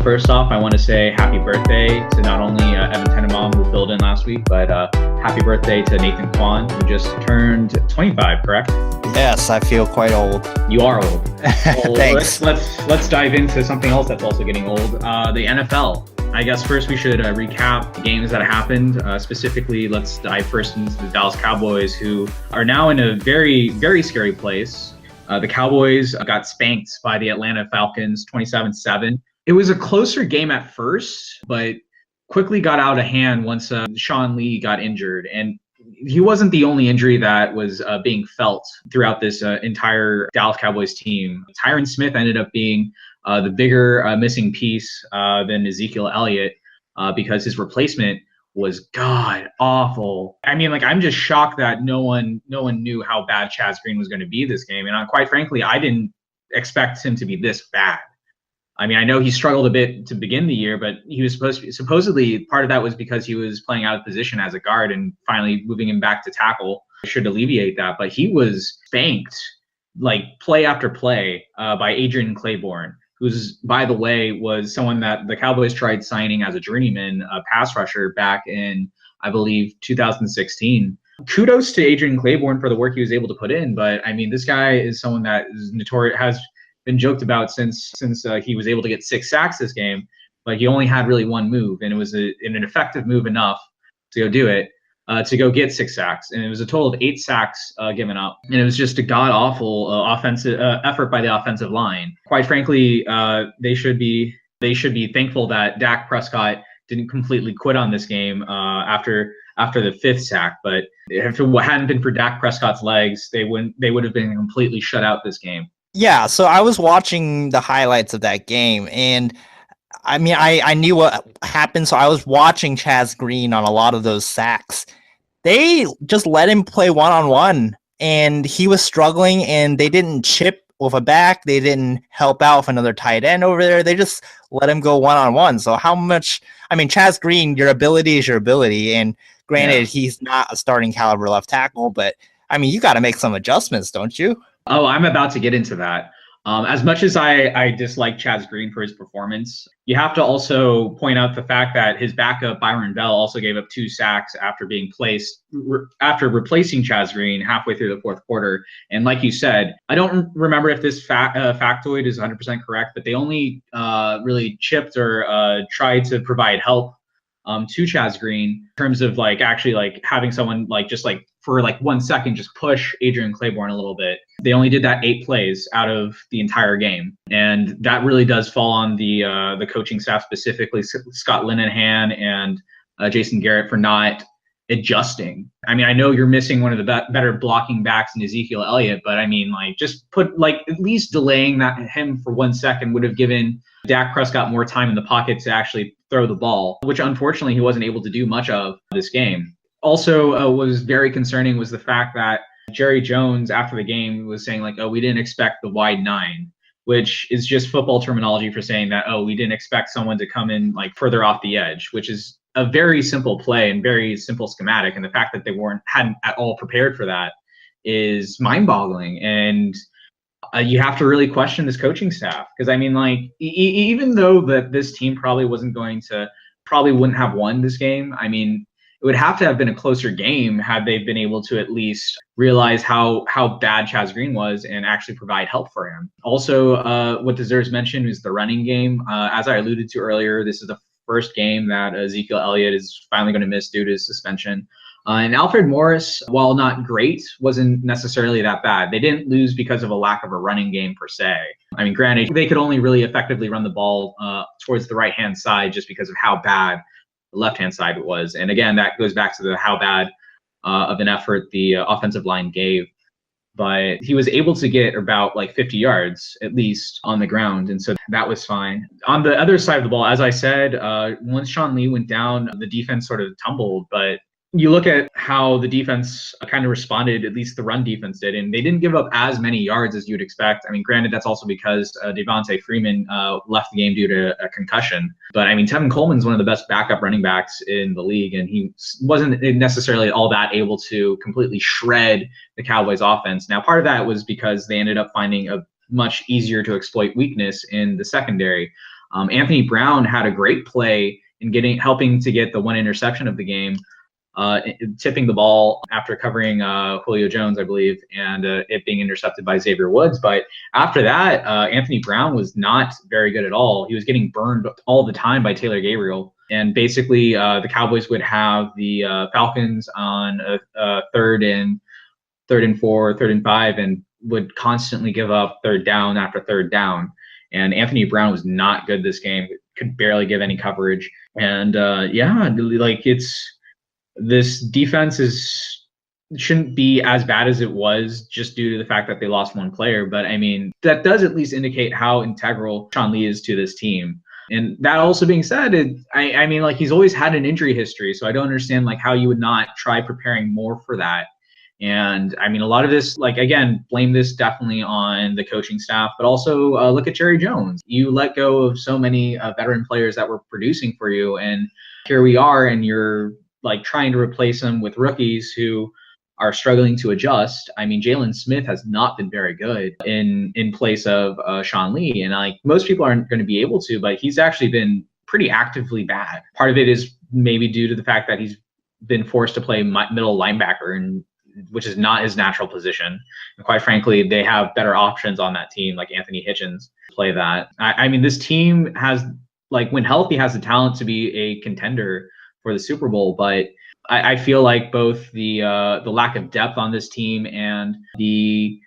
first off, I want to say happy birthday to not only Evan Tenenbaum, who filled in last week, but happy birthday to Nathan Kwan, who just turned 25, correct? Yes, I feel quite old. You are old. Well, Thanks. Let's dive into something else that's also getting old, the NFL. I guess first we should recap the games that happened. Specifically, let's dive first into the Dallas Cowboys, who are now in a very, very scary place. The Cowboys got spanked by the Atlanta Falcons 27-7. It was a closer game at first, but quickly got out of hand once Sean Lee got injured. And he wasn't the only injury that was being felt throughout this entire Dallas Cowboys team. Tyron Smith ended up being the bigger missing piece than Ezekiel Elliott because his replacement was god awful. I mean, like, I'm just shocked that no one knew how bad Chaz Green was going to be this game. And quite frankly, I didn't expect him to be this bad. I mean, I know he struggled a bit to begin the year, but he was supposedly part of that was because he was playing out of position as a guard, and finally moving him back to tackle should alleviate that. But he was spanked like play after play by Adrian Claiborne, who's, by the way, was someone that the Cowboys tried signing as a journeyman pass rusher back in, I believe, 2016. Kudos to Adrian Claiborne for the work he was able to put in, but I mean, this guy is someone that is notorious, has been joked about since he was able to get 6 sacks this game, but he only had really one move, and it was an effective move enough to go do it, to go get 6 sacks, and it was a total of 8 sacks given up, and it was just a god-awful offensive effort by the offensive line. Quite frankly, they should be thankful that Dak Prescott didn't completely quit on this game after the 5th sack. But if it hadn't been for Dak Prescott's legs, they would have been completely shut out this game. Yeah, so I was watching the highlights of that game, and I mean, I knew what happened, so I was watching Chaz Green on a lot of those sacks. They just let him play one-on-one, and he was struggling, and they didn't chip with a back. They didn't help out with another tight end over there. They just let him go one-on-one. So how much – I mean, Chaz Green, your ability is your ability, and granted, he's not a starting caliber left tackle, but, I mean, you got to make some adjustments, don't you? Oh, I'm about to get into that. As much as I dislike Chaz Green for his performance, you have to also point out the fact that his backup, Byron Bell, also gave up 2 sacks after being after replacing Chaz Green halfway through the 4th quarter. And like you said, I don't remember if this factoid is 100% correct, but they only really chipped or tried to provide help to Chaz Green in terms of like actually like having someone like just like for like 1 second just push Adrian Claiborne a little bit. They only did that 8 plays out of the entire game, and that really does fall on the coaching staff, specifically Scott Linehan and Jason Garrett, for not adjusting. I mean, I know you're missing one of the better blocking backs in Ezekiel Elliott, but I mean, like, just put like at least delaying him for 1 second would have given Dak Prescott more time in the pocket to actually throw the ball, which unfortunately he wasn't able to do much of this game. Also, what was very concerning was the fact that Jerry Jones, after the game, was saying like, oh, we didn't expect the wide 9, which is just football terminology for saying that, oh, we didn't expect someone to come in like further off the edge, which is a very simple play and very simple schematic. And the fact that they hadn't at all prepared for that is mind-boggling. And you have to really question this coaching staff, because I mean, like, even though that this team probably wouldn't have won this game, I mean, it would have to have been a closer game had they been able to at least realize how bad Chaz Green was and actually provide help for him. Also, what deserves mention is the running game. As I alluded to earlier, this is the first game that Ezekiel Elliott is finally going to miss due to his suspension. And Alfred Morris, while not great, wasn't necessarily that bad. They didn't lose because of a lack of a running game per se. I mean, granted, they could only really effectively run the ball towards the right-hand side just because of how bad the left-hand side was. And again, that goes back to how bad of an effort the offensive line gave. But he was able to get about like 50 yards at least on the ground, and so that was fine. On the other side of the ball, as I said, once Sean Lee went down, the defense sort of tumbled. But you look at how the defense kind of responded, at least the run defense did, and they didn't give up as many yards as you'd expect. I mean, granted, that's also because Devontae Freeman left the game due to a concussion. But I mean, Tevin Coleman's one of the best backup running backs in the league, and he wasn't necessarily all that able to completely shred the Cowboys offense. Now, part of that was because they ended up finding a much easier to exploit weakness in the secondary. Anthony Brown had a great play in helping to get the one interception of the game, tipping the ball after covering Julio Jones, I believe, and it being intercepted by Xavier Woods. But after that, Anthony Brown was not very good at all. He was getting burned all the time by Taylor Gabriel. And basically, the Cowboys would have the Falcons on third and 4, 3rd and 5, and would constantly give up third down after third down. And Anthony Brown was not good this game, could barely give any coverage. And this defense shouldn't be as bad as it was just due to the fact that they lost one player. But I mean, that does at least indicate how integral Sean Lee is to this team. And that also being said, I mean, like, he's always had an injury history. So I don't understand like how you would not try preparing more for that. And I mean, a lot of this, like, again, blame this definitely on the coaching staff, but also look at Jerry Jones. You let go of so many veteran players that were producing for you. And here we are, and you're like trying to replace them with rookies who are struggling to adjust. I mean, Jalen Smith has not been very good in place of Sean Lee. And like, most people aren't going to be able to, but he's actually been pretty actively bad. Part of it is maybe due to the fact that he's been forced to play middle linebacker, and which is not his natural position. And quite frankly, they have better options on that team, like Anthony Hitchens, play that. I mean, this team has, like, when healthy, has the talent to be a contender for the Super Bowl, but I feel like both the lack of depth on this team and the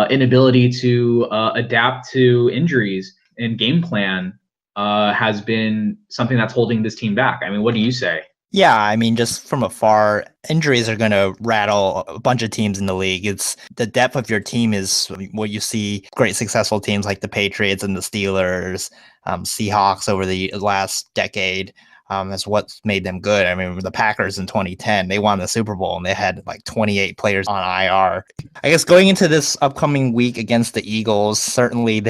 inability to adapt to injuries and game plan has been something that's holding this team back. I mean, what do you say? Yeah, I mean, just from afar, injuries are going to rattle a bunch of teams in the league. It's the depth of your team is what you see great successful teams like the Patriots and the Steelers, Seahawks over the last decade. That's what's made them good. I mean, the Packers in 2010, they won the Super Bowl and they had like 28 players on IR. I guess going into this upcoming week against the Eagles, certainly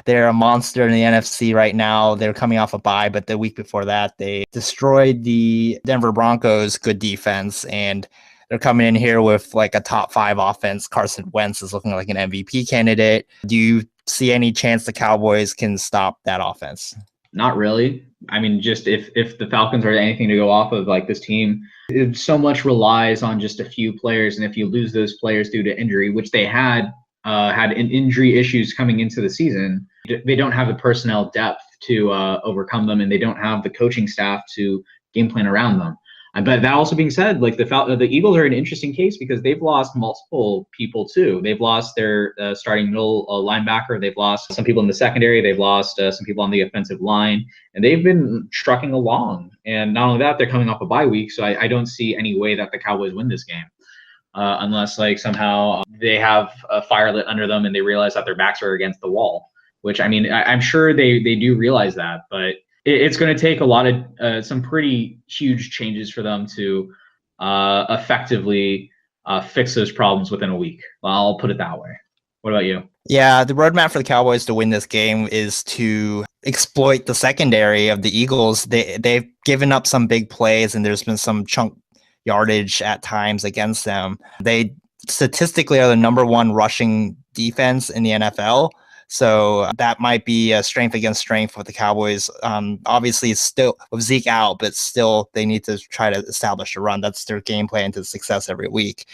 they're a monster in the NFC right now. They're coming off a bye, but the week before that, they destroyed the Denver Broncos' good defense, and they're coming in here with like a top 5 offense. Carson Wentz is looking like an MVP candidate. Do you see any chance the Cowboys can stop that offense? Not really. I mean, just if the Falcons are anything to go off of, like, this team, it so much relies on just a few players. And if you lose those players due to injury, which they had injury issues coming into the season, they don't have the personnel depth to overcome them, and they don't have the coaching staff to game plan around them. But that also being said, like, the Eagles are an interesting case because they've lost multiple people too. They've lost their starting middle linebacker. They've lost some people in the secondary. They've lost some people on the offensive line, and they've been trucking along. And not only that, they're coming off a bye week, so I don't see any way that the Cowboys win this game unless, like, somehow they have a fire lit under them and they realize that their backs are against the wall. Which, I mean, I'm sure they do realize that, but it's going to take a lot of some pretty huge changes for them to effectively fix those problems within a week. I'll put it that way. What about you? Yeah, the roadmap for the Cowboys to win this game is to exploit the secondary of the Eagles. They've given up some big plays, and there's been some chunk yardage at times against them. They statistically are the number 1 rushing defense in the NFL. So that might be a strength against strength with the Cowboys. Obviously, it's still with Zeke out, but still they need to try to establish a run. That's their game plan to success every week.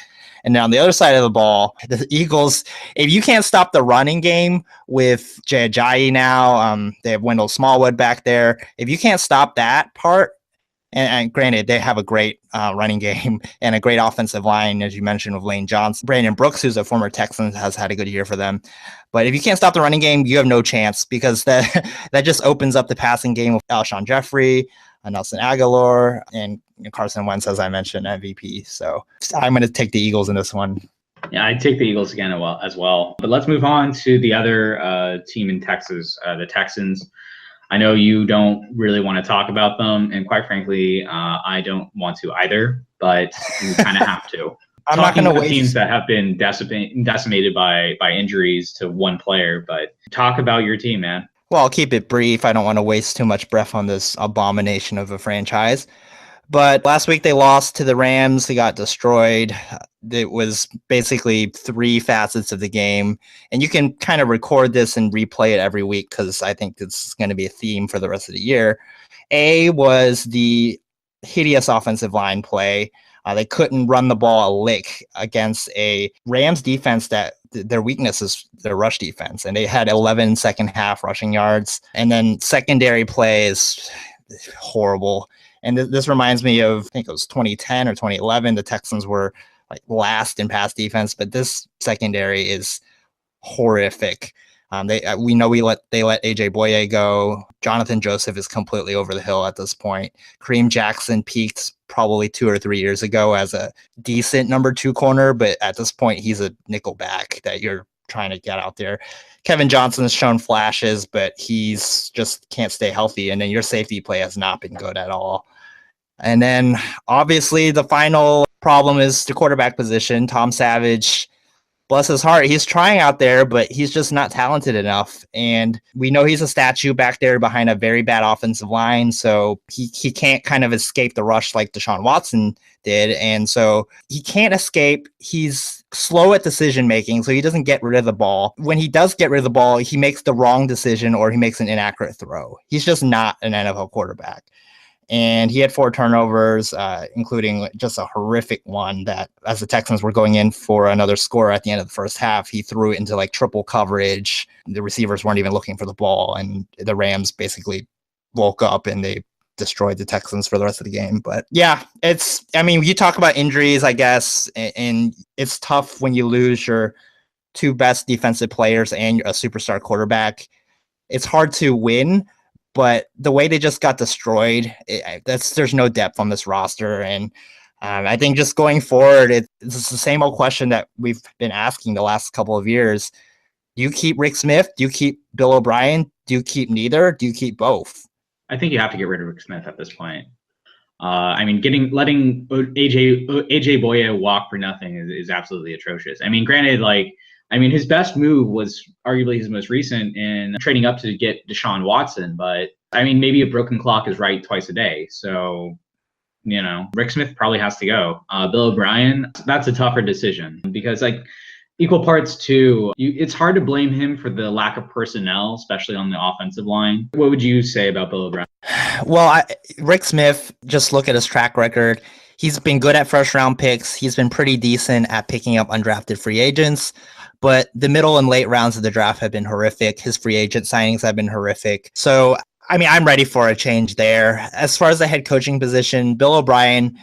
And then on the other side of the ball, the Eagles, if you can't stop the running game with Jay Ajayi now, they have Wendell Smallwood back there. If you can't stop that part, and granted, they have a great running game and a great offensive line, as you mentioned, with Lane Johnson. Brandon Brooks, who's a former Texan, has had a good year for them. But if you can't stop the running game, you have no chance, because that just opens up the passing game with Alshon Jeffrey, Nelson Aguilar, and Carson Wentz, as I mentioned, MVP. So I'm going to take the Eagles in this one. Yeah, I'd take the Eagles again as well. But let's move on to the other team in Texas, the Texans. I know you don't really want to talk about them, and quite frankly, I don't want to either, but we kind of have to. I'm not going to waste teams that have been decimated by injuries to one player, but talk about your team, man. Well, I'll keep it brief. I don't want to waste too much breath on this abomination of a franchise. But last week they lost to the Rams. They got destroyed. It was basically three facets of the game. And you can kind of record this and replay it every week because I think this is going to be a theme for the rest of the year. A was the hideous offensive line play. They couldn't run the ball a lick against a Rams defense that their weakness is their rush defense. And they had 11 second half rushing yards. And then secondary play is horrible. And this reminds me of, I think it was 2010 or 2011. The Texans were like last in pass defense, but this secondary is horrific. We know they let AJ Boye go. Jonathan Joseph is completely over the hill at this point. Kareem Jackson peaked probably 2 or 3 years ago as a decent number 2 corner, but at this point he's a nickel back that you're trying to get out there. Kevin Johnson has shown flashes, but he's just can't stay healthy. And then your safety play has not been good at all. And then obviously the final problem is the quarterback position. Tom Savage, bless his heart, he's trying out there, but he's just not talented enough. And we know he's a statue back there behind a very bad offensive line. So he can't kind of escape the rush like Deshaun Watson did. And so he can't escape. He's slow at decision making, so he doesn't get rid of the ball. When he does get rid of the ball, he makes the wrong decision or he makes an inaccurate throw. He's just not an NFL quarterback. And he had 4 turnovers, including just a horrific one that as the Texans were going in for another score at the end of the first half, he threw it into like triple coverage. The receivers weren't even looking for the ball. And the Rams basically woke up and they destroyed the Texans for the rest of the game. But yeah, you talk about injuries, I guess, and it's tough when you lose your 2 best defensive players and a superstar quarterback. It's hard to win. But the way they just got destroyed, there's no depth on this roster. And I think just going forward, it's the same old question that we've been asking the last couple of years. Do you keep Rick Smith? Do you keep Bill O'Brien? Do you keep neither? Do you keep both? I think you have to get rid of Rick Smith at this point. Letting AJ Boye walk for nothing is absolutely atrocious. Granted, his best move was arguably his most recent in trading up to get Deshaun Watson, but maybe a broken clock is right twice a day. So, Rick Smith probably has to go. Bill O'Brien, that's a tougher decision because equal parts too. It's hard to blame him for the lack of personnel, especially on the offensive line. What would you say about Bill O'Brien? Well, Rick Smith, just look at his track record. He's been good at first round picks. He's been pretty decent at picking up undrafted free agents. But the middle and late rounds of the draft have been horrific. His free agent signings have been horrific. So, I'm ready for a change there. As far as the head coaching position, Bill O'Brien,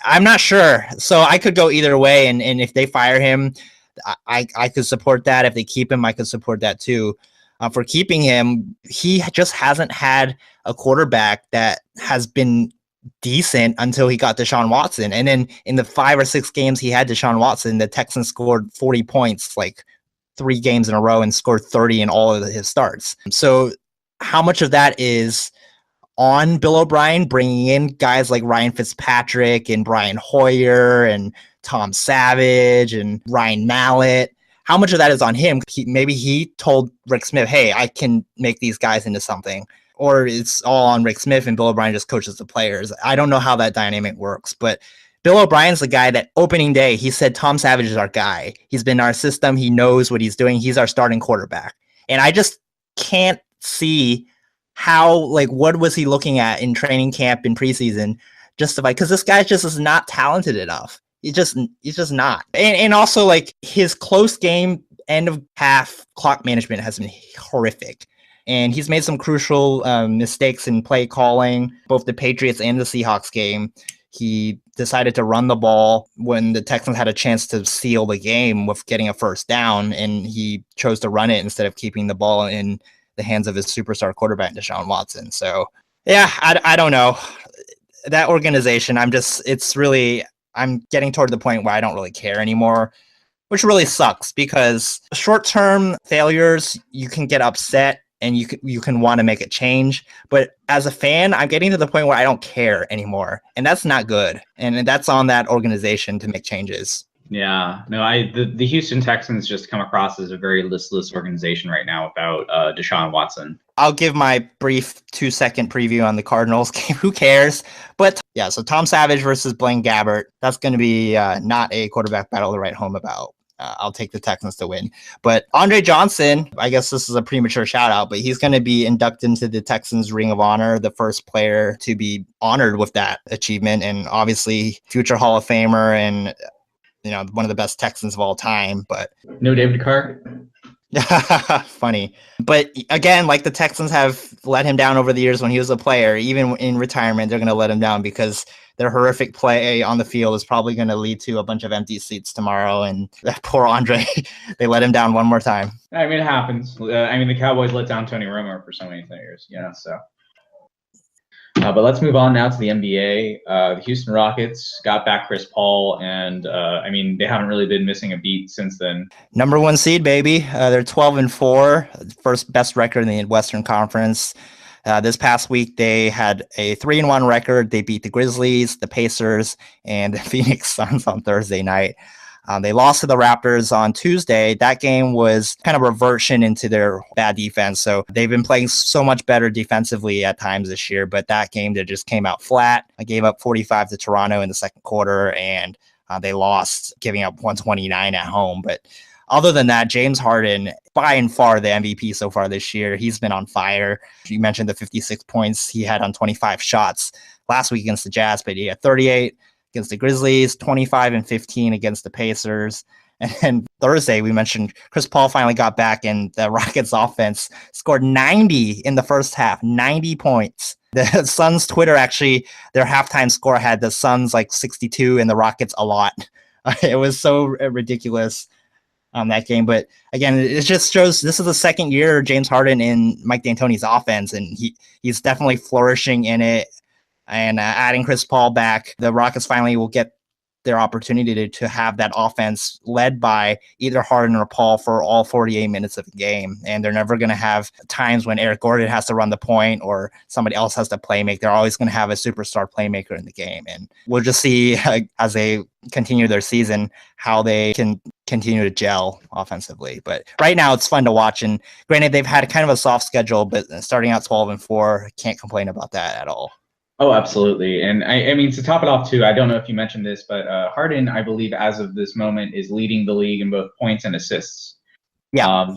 I'm not sure. So I could go either way. And if they fire him, I could support that. If they keep him, I could support that too. For keeping him, he just hasn't had a quarterback that has been decent until he got Deshaun Watson. And then in the 5 or 6 games he had Deshaun Watson, the Texans scored 40 points like 3 games in a row and scored 30 in all of his starts. So how much of that is on Bill O'Brien bringing in guys like Ryan Fitzpatrick and Brian Hoyer and Tom Savage and Ryan Mallett? How much of that is on him? Maybe he told Rick Smith, hey, I can make these guys into something. Or it's all on Rick Smith and Bill O'Brien just coaches the players. I don't know how that dynamic works, but Bill O'Brien's the guy that opening day, he said, Tom Savage is our guy. He's been in our system. He knows what he's doing. He's our starting quarterback. And I just can't see how, what was he looking at in training camp in preseason justify, because this guy just is not talented enough. He's just not. And also his close game end of half clock management has been horrific. And he's made some crucial mistakes in play calling, both the Patriots and the Seahawks game. He decided to run the ball when the Texans had a chance to seal the game with getting a first down, and he chose to run it instead of keeping the ball in the hands of his superstar quarterback, Deshaun Watson. So, yeah, I don't know. That organization, I'm getting toward the point where I don't really care anymore, which really sucks because short-term failures, you can get upset and you can want to make a change. But as a fan, I'm getting to the point where I don't care anymore. And that's not good. And that's on that organization to make changes. Yeah, no, the Houston Texans just come across as a very listless organization right now without Deshaun Watson. I'll give my brief 2-second preview on the Cardinals game. Who cares? But Yeah, so Tom Savage versus Blaine Gabbert. That's going to be not a quarterback battle to write home about. I'll take the Texans to win. But Andre Johnson, I guess this is a premature shout out, but he's going to be inducted into the Texans Ring of Honor, the first player to be honored with that achievement. And obviously future Hall of Famer and, one of the best Texans of all time. But no David Carr. Funny. But again, like the Texans have let him down over the years when he was a player, even in retirement, they're going to let him down because their horrific play on the field is probably going to lead to a bunch of empty seats tomorrow. And that poor Andre, they let him down one more time. I mean, it happens. The Cowboys let down Tony Romo for so many years, so. But let's move on now to the NBA. The Houston Rockets got back Chris Paul, and they haven't really been missing a beat since then. Number 1 seed, baby. They're 12-4, first best record in the Western Conference. This past week, they had a 3-1 record. They beat the Grizzlies, the Pacers, and the Phoenix Suns on Thursday night. They lost to the Raptors on Tuesday. That game was kind of a reversion into their bad defense. So they've been playing so much better defensively at times this year, but that game, they just came out flat. I gave up 45 to Toronto in the second quarter, and they lost, giving up 129 at home. But other than that, James Harden, by and far the MVP so far this year. He's been on fire. You mentioned the 56 points he had on 25 shots last week against the Jazz, but he had 38 against the Grizzlies, 25 and 15 against the Pacers. And then Thursday, we mentioned Chris Paul finally got back, and the Rockets offense scored 90 in the first half, 90 points. The Suns Twitter, actually, their halftime score had the Suns like 62 and the Rockets a lot. It was so ridiculous that game. But again, it just shows this is the second year James Harden in Mike D'Antoni's offense, and he's definitely flourishing in it. And adding Chris Paul back, the Rockets finally will get their opportunity to have that offense led by either Harden or Paul for all 48 minutes of the game. And they're never going to have times when Eric Gordon has to run the point or somebody else has to play make. They're always going to have a superstar playmaker in the game. And we'll just see as they continue their season how they can continue to gel offensively. But right now it's fun to watch. And granted, they've had kind of a soft schedule, but starting out 12-4, can't complain about that at all. Oh, absolutely. And I mean, to top it off too, I don't know if you mentioned this, but Harden, I believe as of this moment, is leading the league in both points and assists. Yeah.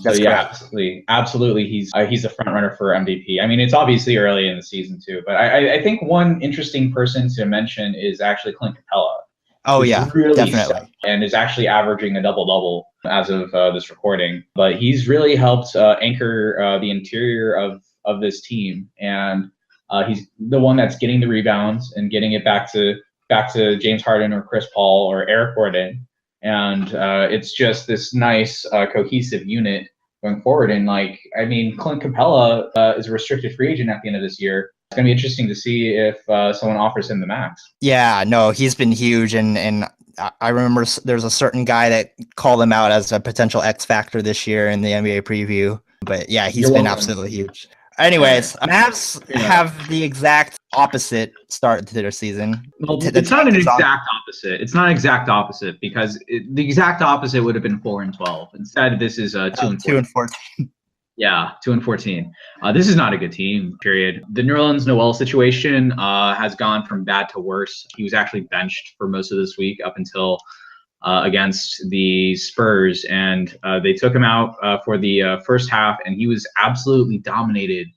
Absolutely. He's a front runner for MVP. I mean, it's obviously early in the season too, but I think one interesting person to mention is actually Clint Capella. Oh yeah, really definitely. And is actually averaging a double-double as of this recording. But he's really helped anchor the interior of this team. And he's the one that's getting the rebounds and getting it back to James Harden or Chris Paul or Eric Gordon, and it's just this nice cohesive unit going forward. And Clint Capella is a restricted free agent at the end of this year. It's going to be interesting to see if someone offers him the max. Yeah, no, he's been huge, and I remember there's a certain guy that called him out as a potential X factor this year in the NBA preview. But yeah, he's been absolutely huge. Anyways, Mavs have the exact opposite start to their season. Well, it's not an exact opposite. It's not exact opposite because the exact opposite would have been 4-12. Instead, this is 2-14. Yeah, 2-14. This is not a good team, period. The Nerlens Noel situation has gone from bad to worse. He was actually benched for most of this week up until against the Spurs, and they took him out for the first half, and he was absolutely dominated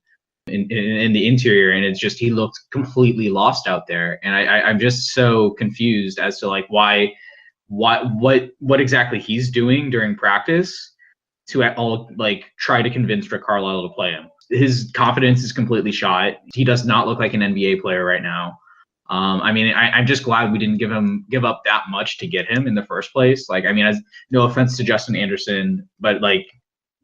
in the interior, and it's just he looked completely lost out there, and I'm just so confused as to what exactly he's doing during practice to try to convince Rick Carlisle to play him. His confidence is completely shot. He does not look like an NBA player right now. I'm just glad we didn't give up that much to get him in the first place. No offense to Justin Anderson, but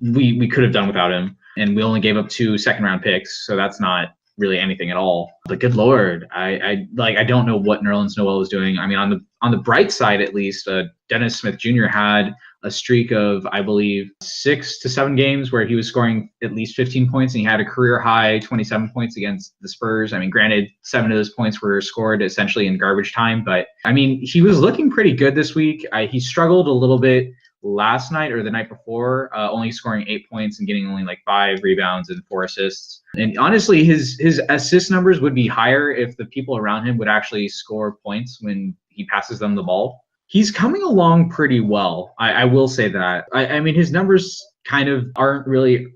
we could have done without him, and we only gave up 2 second-round picks, so that's not really anything at all. But good Lord, I don't know what Nerlens Noel is doing. I mean, on the bright side, at least, Dennis Smith Jr. had a streak of, I believe, 6 to 7 games where he was scoring at least 15 points, and he had a career high 27 points against the Spurs. I mean, granted, 7 of those points were scored essentially in garbage time, but I mean, he was looking pretty good this week. He struggled a little bit last night or the night before, only scoring 8 points and getting only like 5 rebounds and 4 assists. And honestly, his assist numbers would be higher if the people around him would actually score points when he passes them the ball. He's coming along pretty well. I will say that. I mean, his numbers kind of aren't really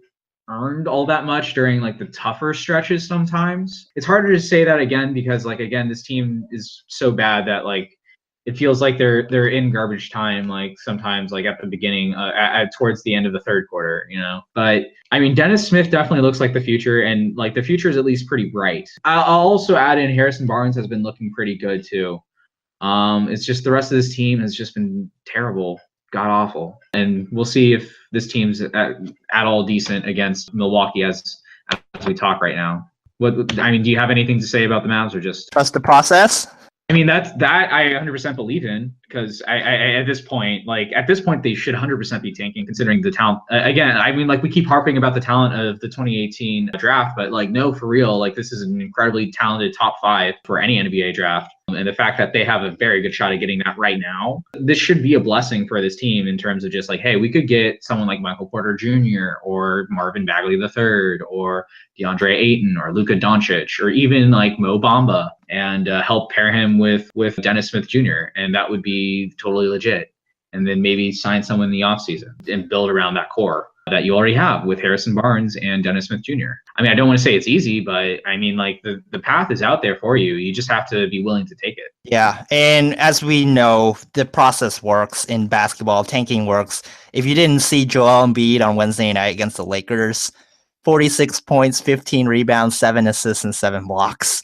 earned all that much during like the tougher stretches sometimes. It's harder to say that again because like again this team is so bad that like it feels like they're in garbage time like sometimes like at the beginning towards the end of the third quarter, you know. But I mean Dennis Smith definitely looks like the future, and like the future is at least pretty bright. I'll also add in Harrison Barnes has been looking pretty good too. It's just the rest of this team has just been terrible, god awful, and we'll see if this team's at all decent against Milwaukee as we talk right now. What I mean, do you have anything to say about the Mavs or just Trust the process? I mean, that I 100% believe in because I at this point they should 100% be tanking considering the talent. Again, I mean, like we keep harping about the talent of the 2018 draft, but like no, for real, like this is an incredibly talented top 5 for any NBA draft. And the fact that they have a very good shot at getting that right now, this should be a blessing for this team in terms of just like, hey, we could get someone like Michael Porter Jr. or Marvin Bagley III or DeAndre Ayton or Luka Doncic or even like Mo Bamba and help pair him with Dennis Smith Jr. And that would be totally legit. And then maybe sign someone in the offseason and build around that core that you already have with Harrison Barnes and Dennis Smith Jr. I mean, I don't want to say it's easy, but I mean, like the path is out there for you. You just have to be willing to take it. Yeah. And as we know, the process works in basketball. Tanking works. If you didn't see Joel Embiid on Wednesday night against the Lakers, 46 points, 15 rebounds, 7 assists, and 7 blocks.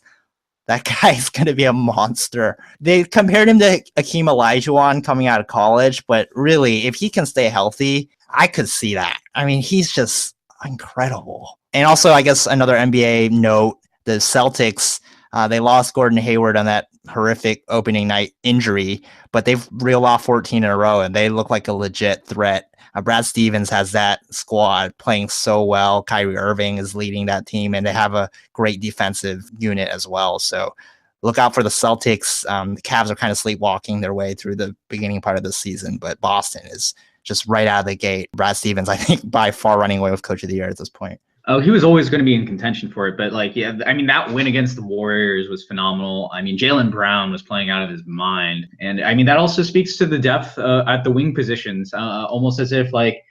That guy's going to be a monster. They compared him to Akeem Olajuwon coming out of college, but really, if he can stay healthy, I could see that. I mean, he's just incredible. And also, I guess another NBA note, the Celtics, they lost Gordon Hayward on that horrific opening night injury, but they've reeled off 14 in a row, and they look like a legit threat. Brad Stevens has that squad playing so well. Kyrie Irving is leading that team, and they have a great defensive unit as well. So look out for the Celtics. The Cavs are kind of sleepwalking their way through the beginning part of the season, but Boston is just right out of the gate. Brad Stevens, I think, by far running away with Coach of the Year at this point. Oh, he was always going to be in contention for it. But, like, yeah, I mean, that win against the Warriors was phenomenal. I mean, Jaylen Brown was playing out of his mind. And, I mean, that also speaks to the depth at the wing positions, almost as if, like,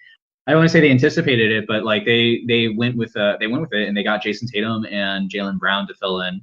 I don't want to say they anticipated it, but, like, they went with it and they got Jason Tatum and Jaylen Brown to fill in.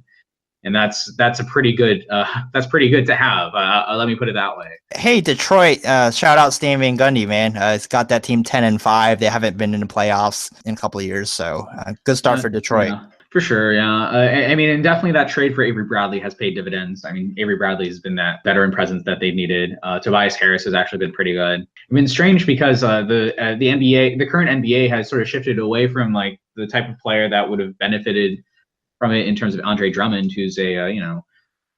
And that's a pretty good to have. Let me put it that way. Hey, Detroit! Shout out Stan Van Gundy, man. It's got that team 10-5. They haven't been in the playoffs in a couple of years, so good start for Detroit. Yeah, for sure, yeah. I mean, and definitely that trade for Avery Bradley has paid dividends. I mean, Avery Bradley has been that veteran presence that they've needed. Tobias Harris has actually been pretty good. I mean, it's strange because the NBA, the current NBA, has sort of shifted away from like the type of player that would have benefited from it in terms of Andre Drummond, who's a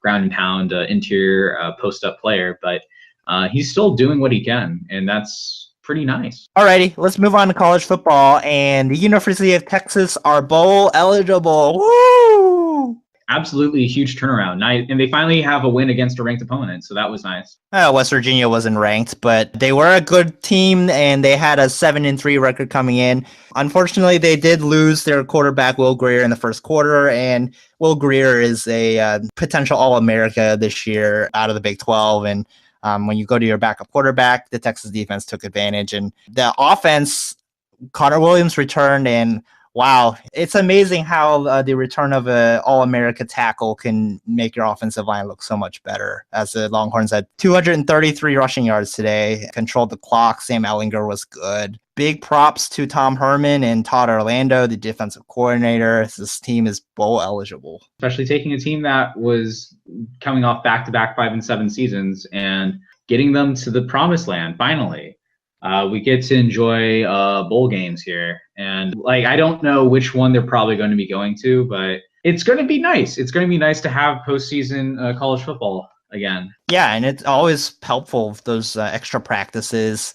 ground and pound interior post up player, but he's still doing what he can, and that's pretty nice. Alrighty, let's move on to college football, and the University of Texas are bowl eligible. Woo! Absolutely huge turnaround. Nice, and they finally have a win against a ranked opponent, so that was nice. West Virginia wasn't ranked, but they were a good team, and they had a 7-3 record coming in. Unfortunately, they did lose their quarterback, Will Grier, in the first quarter, and Will Grier is a potential All-America this year out of the Big 12, and when you go to your backup quarterback, the Texas defense took advantage, and the offense, Connor Williams returned, and wow, it's amazing how the return of an All-America tackle can make your offensive line look so much better. As the Longhorns had 233 rushing yards today, controlled the clock. Sam Ehlinger was good. Big props to Tom Herman and Todd Orlando, the defensive coordinator. This team is bowl eligible. Especially taking a team that was coming off back-to-back 5-7 seasons and getting them to the promised land, finally. We get to enjoy bowl games here. And like, I don't know which one they're probably going to be going to, but it's going to be nice. It's going to be nice to have postseason college football again. Yeah, and it's always helpful, those extra practices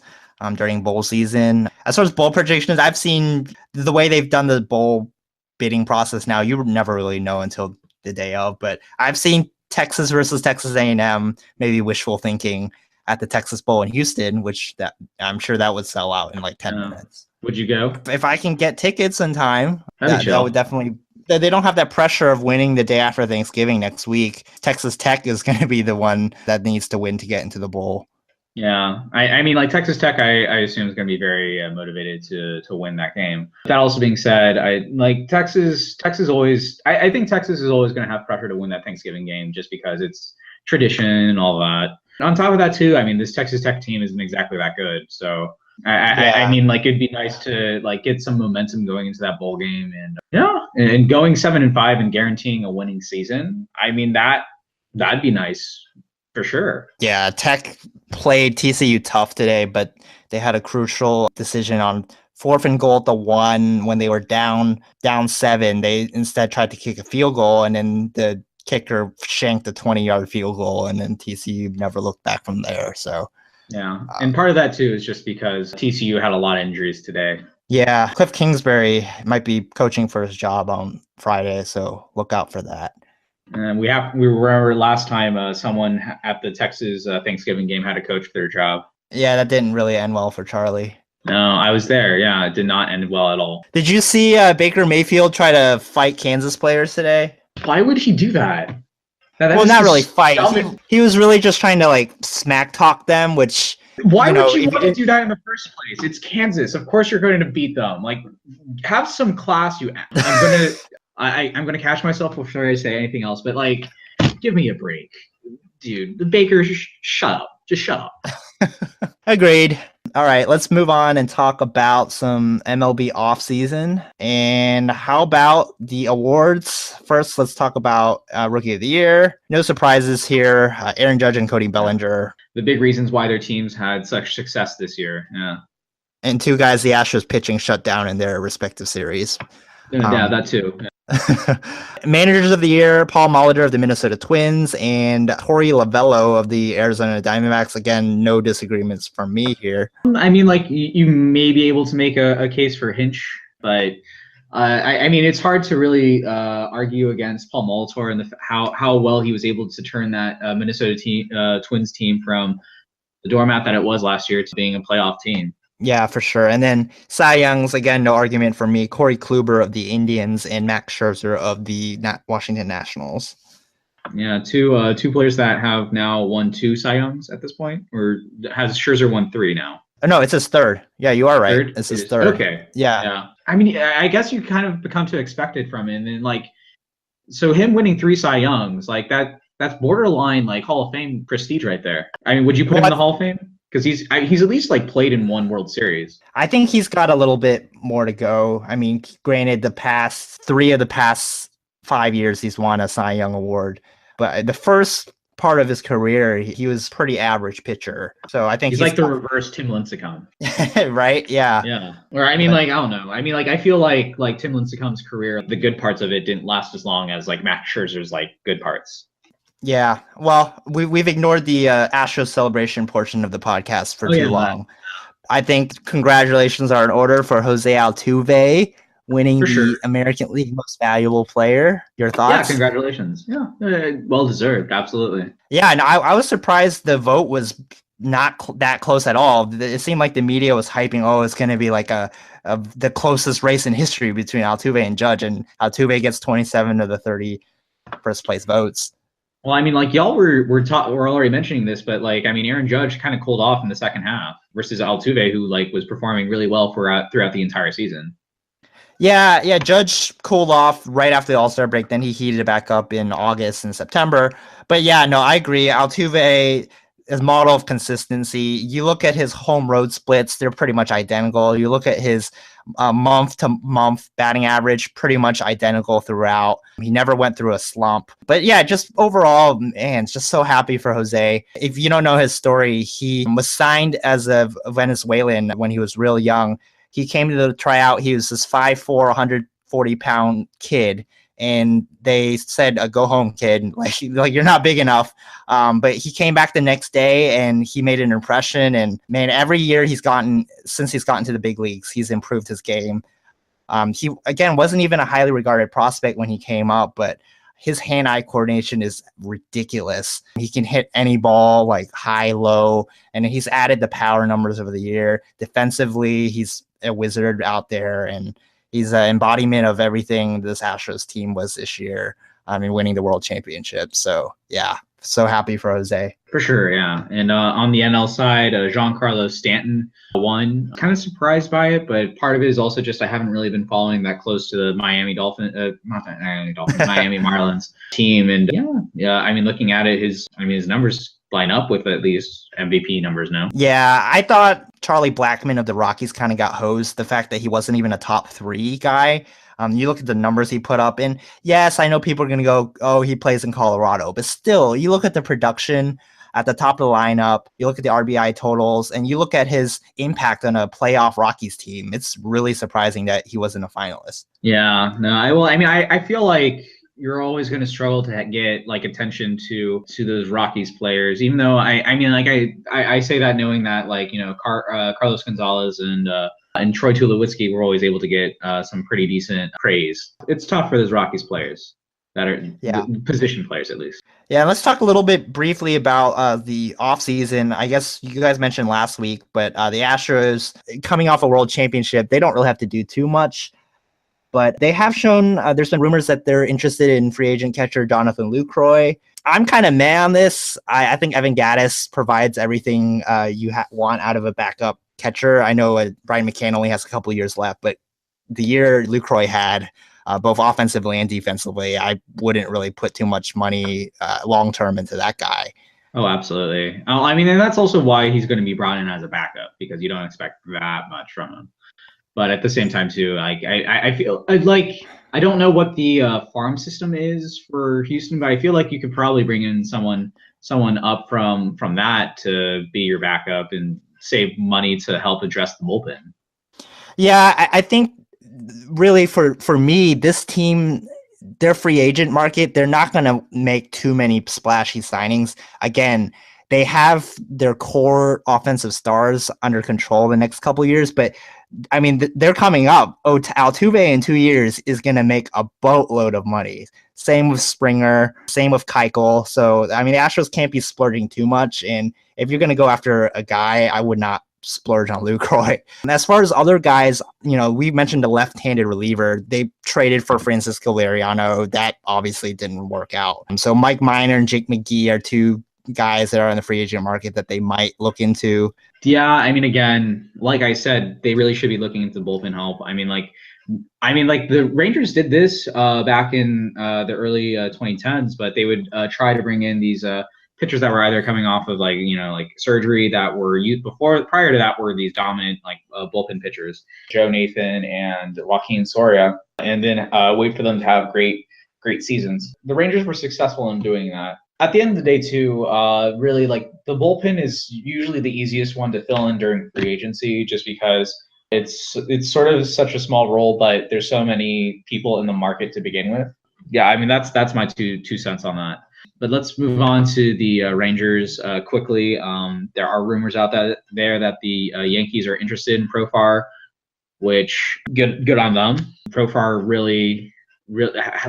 during bowl season. As far as bowl predictions, I've seen the way they've done the bowl bidding process now. You never really know until the day of, but I've seen Texas versus Texas A&M, maybe wishful thinking. at the Texas Bowl in Houston, which that I'm sure that would sell out in like 10 minutes. Would you go? If I can get tickets in time, That'd be that would definitely. They don't have that pressure of winning the day after Thanksgiving next week. Texas Tech is going to be the one that needs to win to get into the bowl. Yeah, I mean, like Texas Tech, I assume is going to be very motivated to win that game. That also being said, I like Texas. Texas always, I think Texas is always going to have pressure to win that Thanksgiving game just because it's tradition and all that. On top of that, too, I mean, this Texas Tech team isn't exactly that good. So I mean, like it'd be nice to like get some momentum going into that bowl game, and and going 7-5 and guaranteeing a winning season. I mean that'd be nice for sure. Yeah, Tech played TCU tough today, but they had a crucial decision on 4th and goal at the 1 when they were down 7. They instead tried to kick a field goal, and then the kicker shanked a 20-yard field goal, and then TCU never looked back from there. So. Yeah, and part of that too is just because TCU had a lot of injuries today. Yeah, Cliff Kingsbury might be coaching for his job on Friday, so look out for that. And we remember last time someone at the Texas Thanksgiving game had a coach for their job. Yeah, that didn't really end well for Charlie. No, I was there. Yeah, it did not end well at all. Did you see Baker Mayfield try to fight Kansas players today? Why would he do that? Well, not really fight. He was really just trying to like smack talk them, which why would you want to do that in the first place? It's Kansas. Of course you're going to beat them. Like, have some class. I'm gonna catch myself before I say anything else. But like, give me a break, dude. The Baker, shut up. Just shut up. Agreed. All right, let's move on and talk about some MLB offseason. And how about the awards? First, let's talk about Rookie of the Year. No surprises here. Aaron Judge and Cody Bellinger. The big reasons why their teams had such success this year. Yeah. And two guys the Astros pitching shut down in their respective series. Yeah, that too. Yeah. Managers of the Year, Paul Molitor of the Minnesota Twins and Torey Lovullo of the Arizona Diamondbacks. Again, no disagreements from me here. I mean, like, you may be able to make a case for Hinch, but I mean, it's hard to really argue against Paul Molitor and how well he was able to turn that Minnesota Twins team from the doormat that it was last year to being a playoff team. Yeah, for sure. And then Cy Young's, again, no argument for me. Corey Kluber of the Indians and Max Scherzer of the Washington Nationals. Yeah, two players that have now won 2 Cy Youngs at this point, or has Scherzer won 3 now? Oh, no, it's his third. Yeah, you are right. Third? It's his third. Okay. Yeah. I mean, I guess you kind of become to expect it from him, and like, so him winning 3 Cy Youngs, like that's borderline like Hall of Fame prestige right there. I mean, would you put him in the Hall of Fame? Because he's at least like played in 1 World Series. I think he's got a little bit more to go. I mean, granted, the past 3 of the past 5 years he's won a Cy Young award, but the first part of his career he was pretty average pitcher. So I think he's like the reverse Tim Lincecum. Right? Yeah. Yeah. Or I mean, like, I don't know. I mean, like, I feel like Tim Lincecum's career, the good parts of it didn't last as long as like Max Scherzer's like good parts. Yeah, well, we've ignored the Astros celebration portion of the podcast for too long. I think congratulations are in order for Jose Altuve winning the American League Most Valuable Player. Your thoughts? Yeah, congratulations. Yeah, well deserved. Absolutely. Yeah, and I was surprised the vote was not that close at all. It seemed like the media was hyping, it's going to be like the closest race in history between Altuve and Judge, and Altuve gets 27 of the 30 first place votes. Well, I mean, like, y'all were already mentioning this, but like, I mean, Aaron Judge kind of cooled off in the second half versus Altuve, who like was performing really well throughout the entire season. Yeah, Judge cooled off right after the All-Star break. Then he heated it back up in August and September. But yeah, no, I agree. Altuve is model of consistency. You look at his home road splits; they're pretty much identical. You look at his month-to-month batting average, pretty much identical throughout. He never went through a slump. But yeah, just overall, man, just so happy for Jose. If you don't know his story, he was signed as a Venezuelan when he was real young. He came to the tryout. He was this 5'4", 140-pound kid. And they said, go home, kid. Like you're not big enough. But he came back the next day and he made an impression. And man, every year since he's gotten to the big leagues, he's improved his game. He, again, wasn't even a highly regarded prospect when he came up, but his hand-eye coordination is ridiculous. He can hit any ball, like high, low, and he's added the power numbers over the year. Defensively, he's a wizard out there, and he's an embodiment of everything this Astros team was this year. I mean, winning the World Championship. So, yeah, so happy for Jose. For sure, yeah. And on the NL side, Giancarlo Stanton won. Kind of surprised by it, but part of it is also just I haven't really been following that close to the Miami Marlins team. And yeah. I mean, looking at it, his numbers line up with at least MVP numbers now. Yeah, I thought Charlie Blackmon of the Rockies kind of got hosed. The fact that he wasn't even a top 3 guy. You look at the numbers he put up, and yes, I know people are going to go, oh, he plays in Colorado, but still, you look at the production at the top of the lineup, you look at the RBI totals, and you look at his impact on a playoff Rockies team. It's really surprising that he wasn't a finalist. Yeah, no, I feel like you're always going to struggle to get like attention to those Rockies players, even though I say that knowing that, like, you know, Carlos Gonzalez and Troy Tulowitzki were always able to get some pretty decent praise. It's tough for those Rockies players that are position players, at least. Yeah, let's talk a little bit briefly about the offseason. I guess you guys mentioned last week, but the Astros, coming off a World Championship, they don't really have to do too much. But they have shown, there's been rumors that they're interested in free agent catcher Jonathan Lucroy. I'm kind of meh on this. I think Evan Gattis provides everything you want out of a backup catcher. I know Brian McCann only has a couple of years left, but the year Lucroy had, both offensively and defensively, I wouldn't really put too much money long-term into that guy. Oh, absolutely. I mean, and that's also why he's going to be brought in as a backup, because you don't expect that much from him. But at the same time, too, like I feel like I don't know what the farm system is for Houston, but I feel like you could probably bring in someone up from that to be your backup and save money to help address the bullpen. Yeah, I think really for me, this team, their free agent market, they're not going to make too many splashy signings. Again, they have their core offensive stars under control the next couple of years, but I mean, they're coming up. Altuve in 2 years is going to make a boatload of money. Same with Springer, same with Keuchel. So, I mean, the Astros can't be splurging too much. And if you're going to go after a guy, I would not splurge on Lucroy. And as far as other guys, you know, we mentioned the left-handed reliever. They traded for Francisco Liriano. That obviously didn't work out. And so Mike Minor and Jake McGee are two guys that are in the free agent market that they might look into. Yeah, I mean, again, like I said, they really should be looking into bullpen help. I mean, like the Rangers did this back in the early 2010s, but they would try to bring in these pitchers that were either coming off of like surgery that were used prior to that were these dominant bullpen pitchers, Joe Nathan and Joaquin Soria, and then wait for them to have great seasons. The Rangers were successful in doing that. At the end of the day, too, really, like, the bullpen is usually the easiest one to fill in during free agency, just because it's sort of such a small role, but there's so many people in the market to begin with. Yeah, I mean, that's my two cents on that. But let's move on to the Rangers quickly. There are rumors out there that the Yankees are interested in Profar, which good on them. Profar really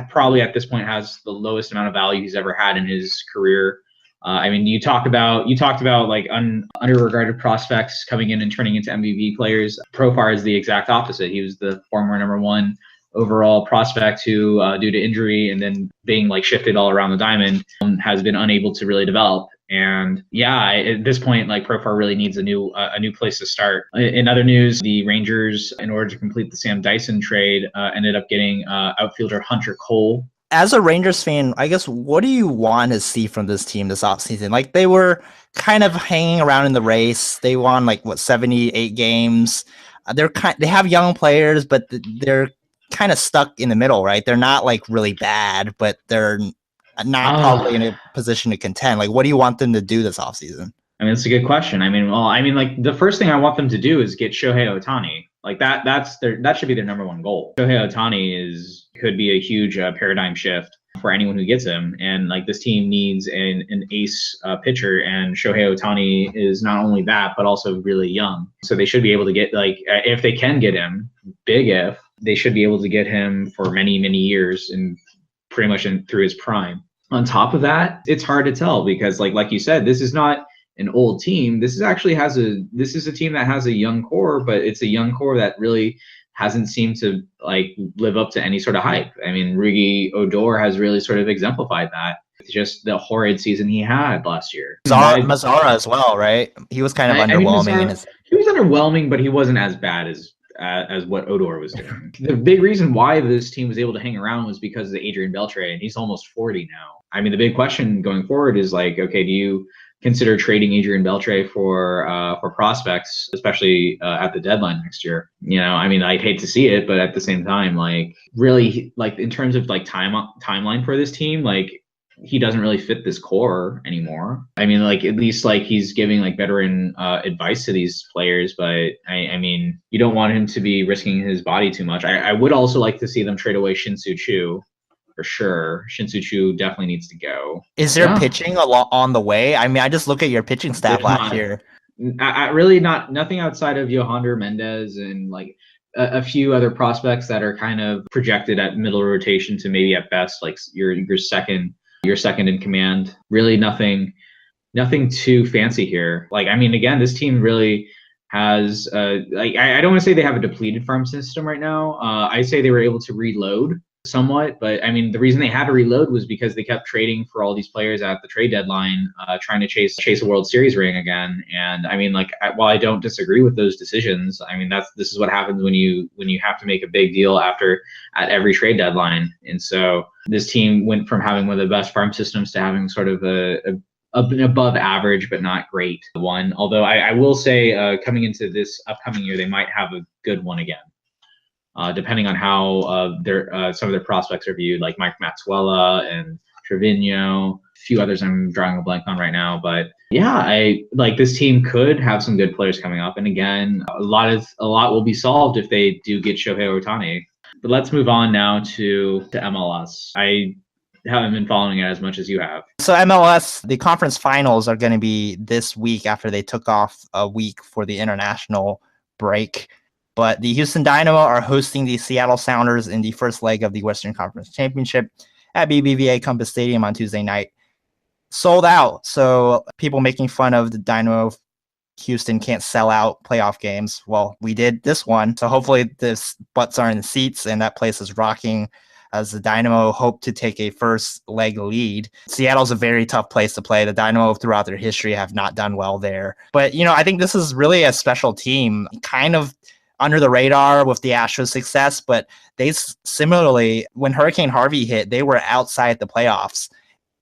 probably at this point has the lowest amount of value he's ever had in his career. I mean, you talked about like underregarded prospects coming in and turning into MVP players. Profar is the exact opposite. He was the former #1 overall prospect who, due to injury and then being like shifted all around the diamond, has been unable to really develop. And yeah, at this point, like, Profar really needs a new place to start. In other news, the Rangers, in order to complete the Sam Dyson trade, ended up getting outfielder Hunter Cole. As a Rangers fan, I guess, what do you want to see from this team this offseason? Like, they were kind of hanging around in the race. They won 78 games. They have young players, but they're kind of stuck in the middle, right? They're not like really bad, but they're not probably in a position to contend. Like, what do you want them to do this offseason? I mean, it's a good question. I mean, like, the first thing I want them to do is get Shohei Ohtani. Like, that should be their #1 goal. Shohei Ohtani could be a huge paradigm shift for anyone who gets him. And like, this team needs an ace pitcher, and Shohei Ohtani is not only that, but also really young. So they should be able to get, like, if they can get him, they should be able to get him for many, many years and pretty much through his prime. On top of that, it's hard to tell because like you said, this is not an old team. This is a team that has a young core, but it's a young core that really hasn't seemed to like live up to any sort of hype. I mean, Rugi Odor has really sort of exemplified that. Just the horrid season he had last year. Mazzara as well, right? He was kind of underwhelming. I mean, he was underwhelming, but he wasn't as bad as what Odor was doing. The big reason why this team was able to hang around was because of Adrian Beltre, and he's almost 40 now. I mean, the big question going forward is like, okay, do you consider trading Adrian Beltre for prospects, especially at the deadline next year? You know, I mean, I'd hate to see it, but at the same time, like really, like in terms of like timeline for this team, like he doesn't really fit this core anymore. I mean, like at least like he's giving like veteran advice to these players, but I mean, you don't want him to be risking his body too much. I would also like to see them trade away Shin-Soo Choo. For sure. Shin-Soo Choo definitely needs to go. Is there pitching a lot on the way? I mean, I just look at your pitching staff last year. I really nothing outside of Yohander Mendez and like a few other prospects that are kind of projected at middle rotation to maybe at best like your second in command. Really nothing too fancy here. Like, I mean, again, this team really has like I don't want to say they have a depleted farm system right now. I say they were able to reload somewhat, but I mean, the reason they had to reload was because they kept trading for all these players at the trade deadline, trying to chase a World Series ring again. And I mean, like, while I don't disagree with those decisions, I mean, this is what happens when you have to make a big deal at every trade deadline. And so this team went from having one of the best farm systems to having sort of an above average but not great one. Although I will say, coming into this upcoming year, they might have a good one again. Depending on how some of their prospects are viewed, like Mike Mazzuela and Trevino, a few others I'm drawing a blank on right now. But yeah, I like this team could have some good players coming up. And again, a lot will be solved if they do get Shohei Ohtani. But let's move on now to MLS. I haven't been following it as much as you have. So MLS, the conference finals are going to be this week after they took off a week for the international break. But the Houston Dynamo are hosting the Seattle Sounders in the first leg of the Western Conference Championship at BBVA Compass Stadium on Tuesday night. Sold out. So people making fun of the Dynamo Houston can't sell out playoff games. Well, we did this one. So hopefully this butts are in the seats and that place is rocking as the Dynamo hope to take a first leg lead. Seattle's a very tough place to play. The Dynamo throughout their history have not done well there. But, you know, I think this is really a special team, kind of under the radar with the Astros' success, but they similarly, when Hurricane Harvey hit, they were outside the playoffs.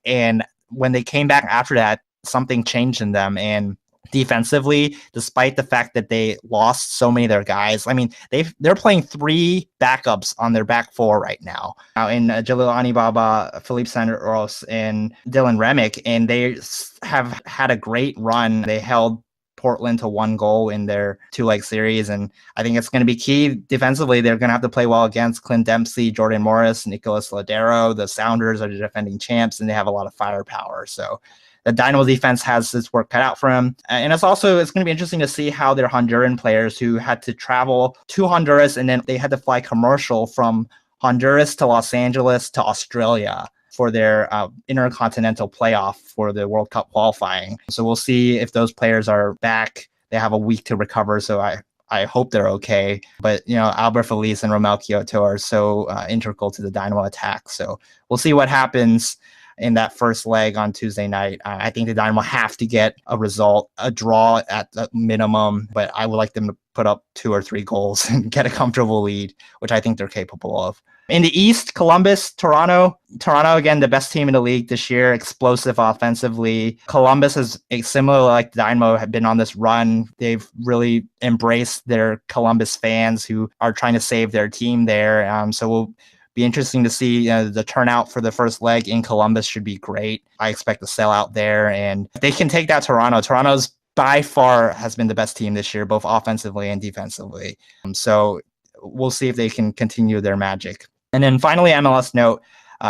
And when they came back after that, something changed in them. And defensively, despite the fact that they lost so many of their guys, I mean, they're playing 3 backups on their back 4 right now. In Jalil Baba, Felipe Santos, and Dylan Remick, and they have had a great run. They held Portland to 1 goal in their 2-leg series. And I think it's going to be key defensively. They're going to have to play well against Clint Dempsey, Jordan Morris, Nicolas Ladero. The Sounders are the defending champs and they have a lot of firepower. So the Dynamo defense has this work cut out for him. And it's going to be interesting to see how their Honduran players who had to travel to Honduras and then they had to fly commercial from Honduras to Los Angeles to Australia for their intercontinental playoff for the World Cup qualifying. So we'll see if those players are back. They have a week to recover, so I hope they're okay. But, you know, Albert Feliz and Romel Kyoto are so integral to the Dynamo attack. So we'll see what happens in that first leg on Tuesday night. I think the Dynamo have to get a result, a draw at the minimum, but I would like them to put up 2 or 3 goals and get a comfortable lead, which I think they're capable of. In the East, Columbus, Toronto, again, the best team in the league this year, explosive offensively. Columbus is similar like the Dynamo have been on this run. They've really embraced their Columbus fans who are trying to save their team there. So we'll be interesting to see the turnout for the first leg in Columbus should be great. I expect a sellout there, and if they can take that Toronto's by far has been the best team this year, both offensively and defensively. So we'll see if they can continue their magic. And then finally, MLS note,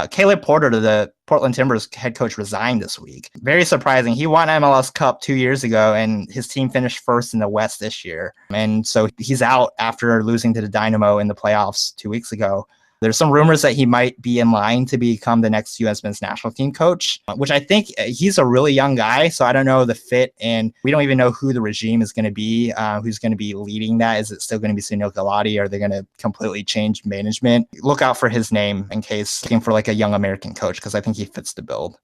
Caleb Porter, the Portland Timbers head coach, resigned this week. Very surprising. He won MLS Cup 2 years ago, and his team finished first in the West this year. And so he's out after losing to the Dynamo in the playoffs 2 weeks ago. There's some rumors that he might be in line to become the next U.S. men's national team coach, which I think he's a really young guy. So I don't know the fit, and we don't even know who the regime is going to be, who's going to be leading that. Is it still going to be Sunil Gulati? Are they going to completely change management? Look out for his name in case looking for like a young American coach, because I think he fits the build.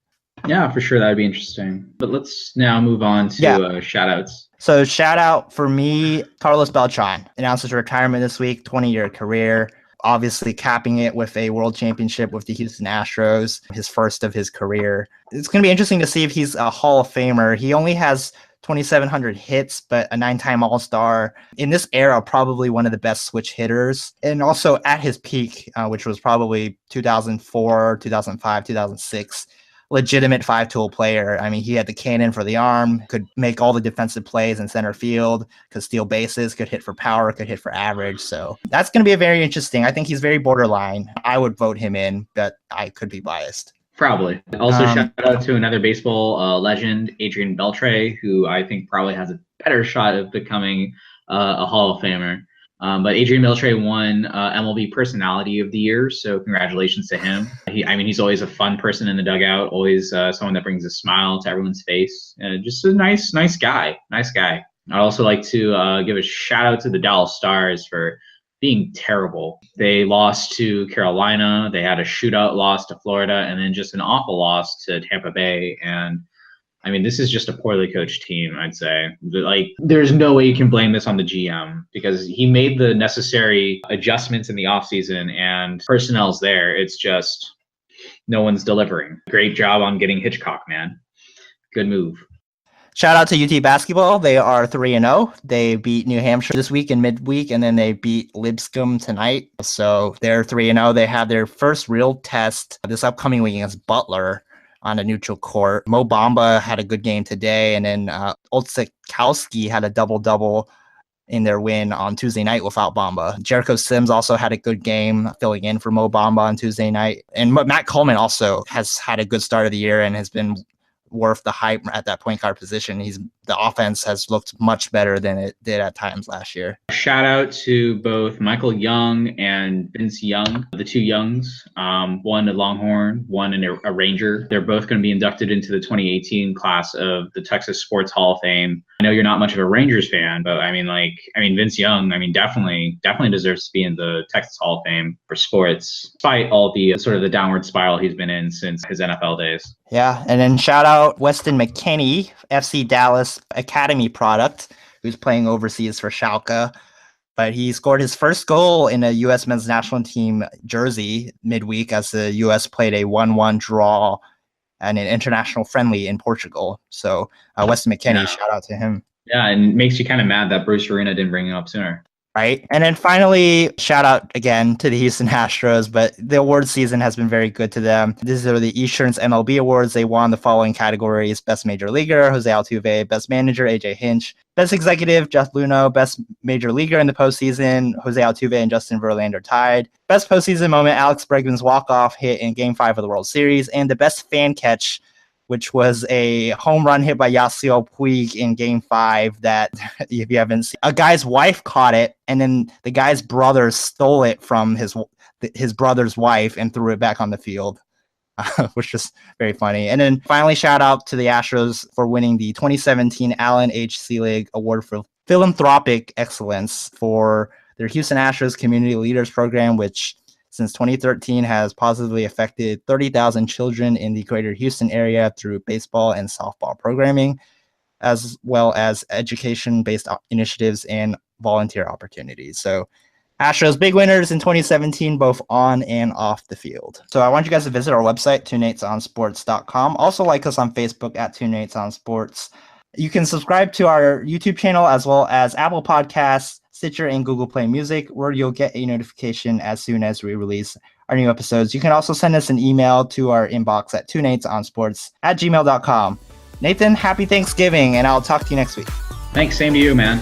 Yeah, for sure. That'd be interesting. But let's now move on to shout outs. So shout out for me, Carlos Beltran announced his retirement this week, 20-year career. Obviously capping it with a world championship with the Houston Astros, his first of his career. It's going to be interesting to see if he's a Hall of Famer. He only has 2,700 hits, but a 9-time All-Star. In this era, probably one of the best switch hitters. And also at his peak, which was probably 2004, 2005, 2006, legitimate 5-tool player. I mean, he had the cannon for the arm, could make all the defensive plays in center field, could steal bases, could hit for power, could hit for average. So that's going to be a very interesting. I think he's very borderline. I would vote him in, but I could be biased. Probably. Also, shout out to another baseball legend, Adrian Beltre, who I think probably has a better shot of becoming a Hall of Famer. But Adrian Beltre won MLB Personality of the Year, so congratulations to him. He's always a fun person in the dugout, always someone that brings a smile to everyone's face. Just a nice guy. Nice guy. I'd also like to give a shout out to the Dallas Stars for being terrible. They lost to Carolina. They had a shootout loss to Florida, and then just an awful loss to Tampa Bay. And I mean, this is just a poorly coached team, I'd say. Like, there's no way you can blame this on the GM because he made the necessary adjustments in the offseason and personnel's there. It's just no one's delivering. Great job on getting Hitchcock, man. Good move. Shout out to UT basketball. They are 3-0. They beat New Hampshire this week in midweek, and then they beat Lipscomb tonight. So they're 3-0. They have their first real test this upcoming week against Butler on a neutral court. Mo Bamba had a good game today, and then Olszewski had a double-double in their win on Tuesday night without Bamba. Jericho Sims also had a good game filling in for Mo Bamba on Tuesday night. And Matt Coleman also has had a good start of the year and has been worth the hype at that point guard position. The offense has looked much better than it did at times last year. Shout out to both Michael Young and Vince Young, the two Youngs, one a Longhorn, one a Ranger. They're both going to be inducted into the 2018 class of the Texas Sports Hall of Fame. I know you're not much of a Rangers fan, but I mean Vince Young, definitely deserves to be in the Texas Hall of Fame for sports, despite all the sort of the downward spiral he's been in since his NFL days. Yeah, and then shout out Weston McKennie, FC Dallas Academy product, who's playing overseas for Schalke. But he scored his first goal in a U.S. men's national team jersey midweek as the U.S. played a 1-1 draw and an international friendly in Portugal. So Weston McKennie, shout out to him. Yeah, and it makes you kind of mad that Bruce Arena didn't bring him up sooner. Right. And then finally, shout out again to the Houston Astros, but the award season has been very good to them. These are the Esurance MLB Awards. They won the following categories: Best Major Leaguer, Jose Altuve; Best Manager, AJ Hinch; Best Executive, Jeff Luhnow; Best Major Leaguer in the postseason, Jose Altuve and Justin Verlander tied; Best Postseason Moment, Alex Bregman's walk-off hit in Game 5 of the World Series; and the Best Fan Catch, which was a home run hit by Yasiel Puig in Game 5 that, if you haven't seen, a guy's wife caught it, and then the guy's brother stole it from his brother's wife and threw it back on the field, which is very funny. And then finally, shout out to the Astros for winning the 2017 Allen H. Selig Award for Philanthropic Excellence for their Houston Astros Community Leaders Program, which since 2013 has positively affected 30,000 children in the greater Houston area through baseball and softball programming, as well as education-based initiatives and volunteer opportunities. So Astros big winners in 2017, both on and off the field. So I want you guys to visit our website, TwoNatesOnSports.com. Also like us on Facebook at Two Nates on Sports. You can subscribe to our YouTube channel as well as Apple Podcasts, Stitcher, and Google Play Music, where you'll get a notification as soon as we release our new episodes. You can also send us an email to our inbox at twonatesonsports@gmail.com. Nathan, happy Thanksgiving, and I'll talk to you next week. Thanks, same to you, man.